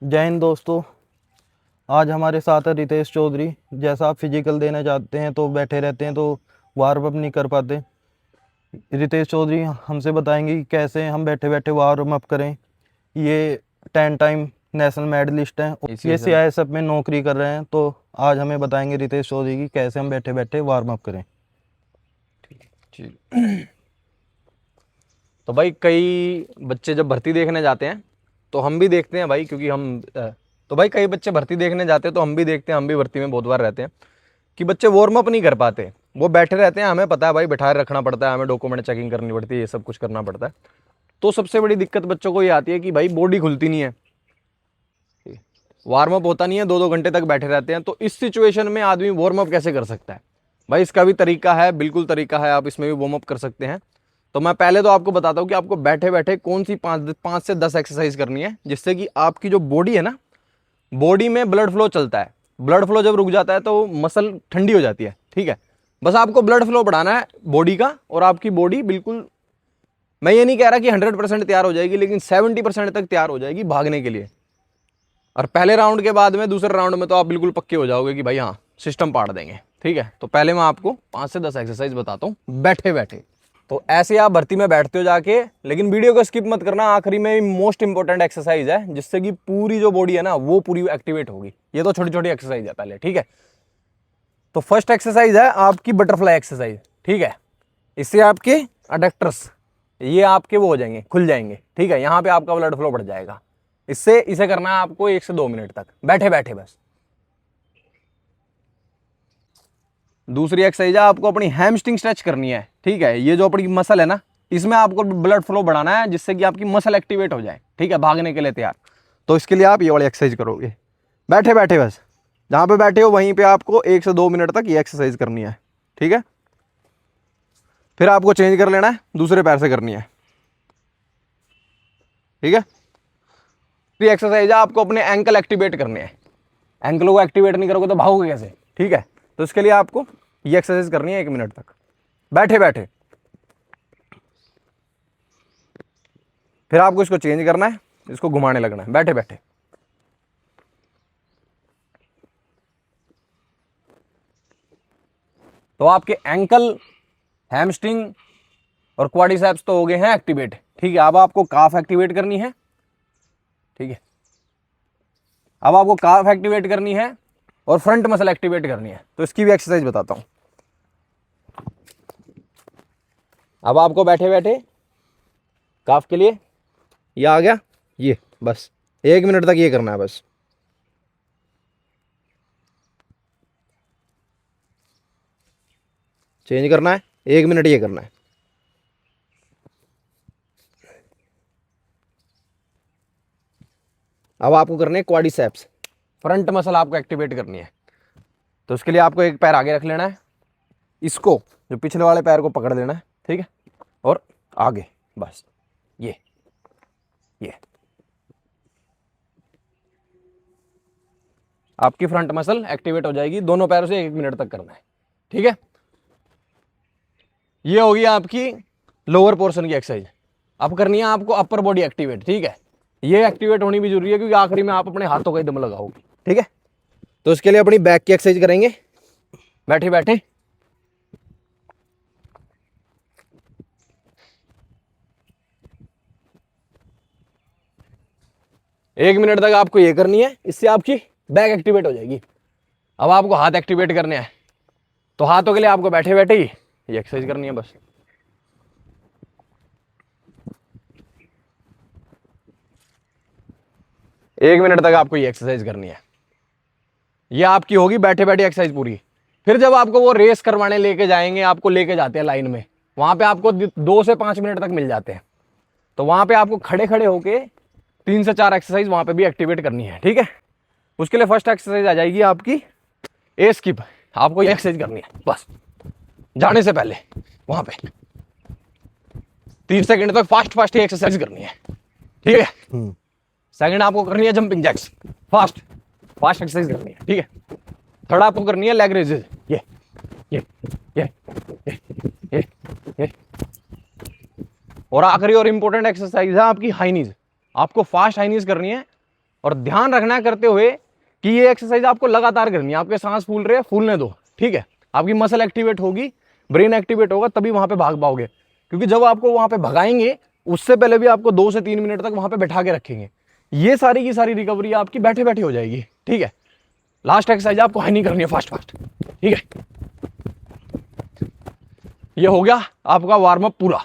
जय हिंद दोस्तों। आज हमारे साथ है रितेश चौधरी। जैसा आप फिजिकल देना चाहते हैं तो बैठे रहते हैं तो वार्म अप नहीं कर पाते। रितेश चौधरी हमसे बताएंगे कि कैसे हम बैठे बैठे वार्म अप करें। ये 10 टाइम नेशनल मेडलिस्ट हैं, इसी ये वजह से सीआईएसएफ में नौकरी कर रहे हैं। तो आज हमें बताएंगे रितेश चौधरी की कैसे हम बैठे बैठे वार्म अप करें। ठीक। तो भाई कई बच्चे जब भर्ती देखने जाते हैं तो हम भी देखते हैं भाई, क्योंकि तो भाई कई बच्चे भर्ती देखने जाते हैं तो हम भी देखते हैं, हम भी भर्ती में बहुत बार रहते हैं कि बच्चे वार्म अप नहीं कर पाते, वो बैठे रहते हैं। हमें पता है भाई, बैठाए रखना पड़ता है, हमें डॉक्यूमेंट चेकिंग करनी पड़ती है, ये सब कुछ करना पड़ता है। तो सबसे बड़ी दिक्कत बच्चों को ये आती है कि भाई बॉडी खुलती नहीं है, वार्म अप होता नहीं है, 2-2 घंटे तक बैठे रहते हैं। तो इस सिचुएशन में आदमी वार्म अप कैसे कर सकता है? भाई इसका भी तरीका है, बिल्कुल तरीका है, आप इसमें भी वार्म अप कर सकते हैं। तो मैं पहले तो आपको बताता हूँ कि आपको बैठे बैठे कौन सी 5 से 10 एक्सरसाइज करनी है, जिससे कि आपकी जो बॉडी है ना, बॉडी में ब्लड फ्लो चलता है। ब्लड फ्लो जब रुक जाता है तो मसल ठंडी हो जाती है। ठीक है, बस आपको ब्लड फ्लो बढ़ाना है बॉडी का, और आपकी बॉडी बिल्कुल, मैं ये नहीं कह रहा कि 100% तैयार हो जाएगी, लेकिन 70% तक तैयार हो जाएगी भागने के लिए। और पहले राउंड के बाद में, दूसरे राउंड में तो आप बिल्कुल पक्के हो जाओगे कि भाई हाँ, सिस्टम पाड़ देंगे। ठीक है, तो पहले मैं आपको 5 से 10 एक्सरसाइज बताता हूँ बैठे बैठे। तो ऐसे आप भर्ती में बैठते हो जाके, लेकिन वीडियो को स्किप मत करना। आखिरी में मोस्ट इंपॉर्टेंट एक्सरसाइज है, जिससे कि पूरी जो बॉडी है ना वो पूरी एक्टिवेट होगी। ये तो छोटी छोटी एक्सरसाइज है पहले। ठीक है, तो फर्स्ट एक्सरसाइज है आपकी बटरफ्लाई एक्सरसाइज। ठीक है, इससे आपके अडक्टर्स ये आपके वो हो जाएंगे, खुल जाएंगे। ठीक है, यहाँ पे आपका ब्लड फ्लो बढ़ जाएगा। इसे करना है आपको 1 से 2 मिनट तक बैठे बैठे बस। दूसरी एक्सरसाइज है, आपको अपनी हैमस्ट्रिंग स्ट्रेच करनी है। ठीक है, ये जो अपनी मसल है ना, इसमें आपको ब्लड फ्लो बढ़ाना है, जिससे कि आपकी मसल एक्टिवेट हो जाए। ठीक है, भागने के लिए तैयार। तो इसके लिए आप ये वाली एक्सरसाइज करोगे बैठे बैठे बस। जहां पे बैठे हो वहीं पे आपको 1 से 2 मिनट तक ये एक्सरसाइज करनी है। ठीक है, फिर आपको चेंज कर लेना है, दूसरे पैर से करनी है। ठीक है, फिर एक्सरसाइज है, आपको अपने एंकल एक्टिवेट करने हैं। एंकलों को एक्टिवेट नहीं करोगे तो भागोगे कैसे? ठीक है, तो इसके लिए आपको ये एक्सरसाइज करनी है 1 मिनट तक बैठे बैठे। फिर आपको इसको चेंज करना है, इसको घुमाने लगना है बैठे बैठे। तो आपके एंकल, हैमस्ट्रिंग और क्वाड्रिसेप्स तो हो गए हैं एक्टिवेट। ठीक है, अब आपको काफ एक्टिवेट करनी है। ठीक है, अब आपको काफ एक्टिवेट करनी है और फ्रंट मसल एक्टिवेट करनी है। तो इसकी भी एक्सरसाइज बताता हूं। अब आपको बैठे बैठे काफ के लिए ये आ गया, ये बस 1 मिनट तक ये करना है बस। चेंज करना है, 1 मिनट ये करना है। अब आपको करने हैं क्वाड्रिसेप्स, फ्रंट मसल आपको एक्टिवेट करनी है। तो उसके लिए आपको एक पैर आगे रख लेना है, इसको जो पिछले वाले पैर को पकड़ लेना है। ठीक है, और आगे बस ये आपकी फ्रंट मसल एक्टिवेट हो जाएगी। दोनों पैरों से 1 मिनट तक करना है। ठीक है, ये होगी आपकी लोअर पोर्शन की एक्सरसाइज। अब करनी है आपको अपर बॉडी एक्टिवेट। ठीक है, ये एक्टिवेट होनी भी जरूरी है, क्योंकि आखिरी में आप अपने हाथों का ही दम लगाओगे। ठीक है, तो इसके लिए अपनी बैक की एक्सरसाइज करेंगे बैठे बैठे। एक मिनट तक आपको ये करनी है, इससे आपकी बैक एक्टिवेट हो जाएगी। अब आपको हाथ एक्टिवेट करने हैं, तो हाथों के लिए आपको बैठे बैठे ही ये एक्सरसाइज करनी है बस। एक मिनट तक आपको ये एक्सरसाइज करनी है। ये आपकी होगी बैठे बैठे एक्सरसाइज पूरी। फिर जब आपको वो रेस करवाने लेके जाएंगे, आपको लेके जाते हैं लाइन में, वहां पे आपको 2 से 5 मिनट तक मिल जाते हैं। तो वहां पे आपको खड़े खड़े होके 3 से 4 एक्सरसाइज वहां पे भी एक्टिवेट करनी है। ठीक है, उसके लिए फर्स्ट एक्सरसाइज आ जाएगी आपकी ए स्किप। आपको ये एक्सरसाइज करनी है बस, जाने से पहले वहां पे 30 सेकंड तक फास्ट फास्ट एक्सरसाइज करनी है। ठीक है, सेकंड आपको करनी है jumping jacks, fast fast exercise करनी है। ठीक है, थर्ड आपको करनी है लेग रेजेस, ये ये ये ये ये ये और आखिरी और इंपॉर्टेंट एक्सरसाइज है आपकी हाई नीज। आपको फास्ट हाई नीज करनी है और ध्यान रखना करते हुए कि ये एक्सरसाइज आपको लगातार करनी है। आपके सांस फूल रहे हैं, फूलने दो, ठीक है। आपकी मसल एक्टिवेट होगी, ब्रेन एक्टिवेट होगा, तभी वहां पे भाग पाओगे। क्योंकि जब आपको वहां पे भगाएंगे उससे पहले भी आपको 2 से 3 मिनट तक वहां पे बैठा के रखेंगे। ये सारी की सारी रिकवरी आपकी बैठे बैठे हो जाएगी, ठीक है। लास्ट एक्सरसाइज आपको हाई नहीं करनी है, फास्ट फास्ट, ठीक है। ये हो गया आपका वार्म अप पूरा,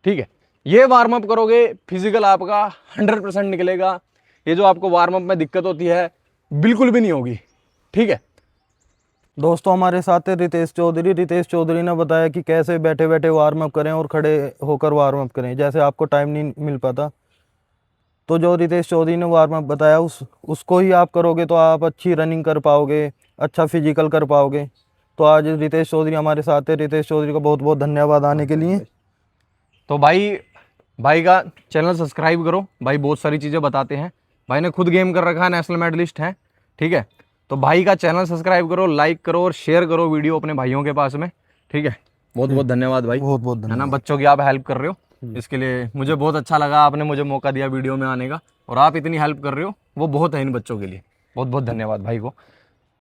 ठीक है। ये वार्म अप करोगे, फिजिकल आपका 100% निकलेगा। ये जो आपको वार्म अप में दिक्कत होती है बिल्कुल भी नहीं होगी, ठीक है। दोस्तों हमारे साथ है रितेश चौधरी। रितेश चौधरी ने बताया कि कैसे बैठे बैठे वार्म अप करें और खड़े होकर वार्म अप करें, जैसे आपको टाइम नहीं मिल पाता। तो जो रितेश चौधरी ने वार्म अप बताया उसको ही आप करोगे तो आप अच्छी रनिंग कर पाओगे, अच्छा फिजिकल कर पाओगे। तो आज रितेश चौधरी हमारे साथ है। रितेश चौधरी को बहुत बहुत धन्यवाद आने के लिए। तो भाई का चैनल सब्सक्राइब करो, भाई बहुत सारी चीज़ें बताते हैं। भाई ने खुद गेम कर रखा है, नेशनल मेडलिस्ट है, ठीक है। तो भाई का चैनल सब्सक्राइब करो, लाइक करो और शेयर करो वीडियो अपने भाइयों के पास में, ठीक है। बहुत बहुत धन्यवाद भाई, बहुत बहुत है ना। धन्यवाद। बच्चों की आप हेल्प कर रहे हो, इसके लिए मुझे बहुत अच्छा लगा। आपने मुझे मौका दिया वीडियो में आने का, और आप इतनी हेल्प कर रहे हो, वो बहुत है इन बच्चों के लिए। बहुत बहुत धन्यवाद भाई को।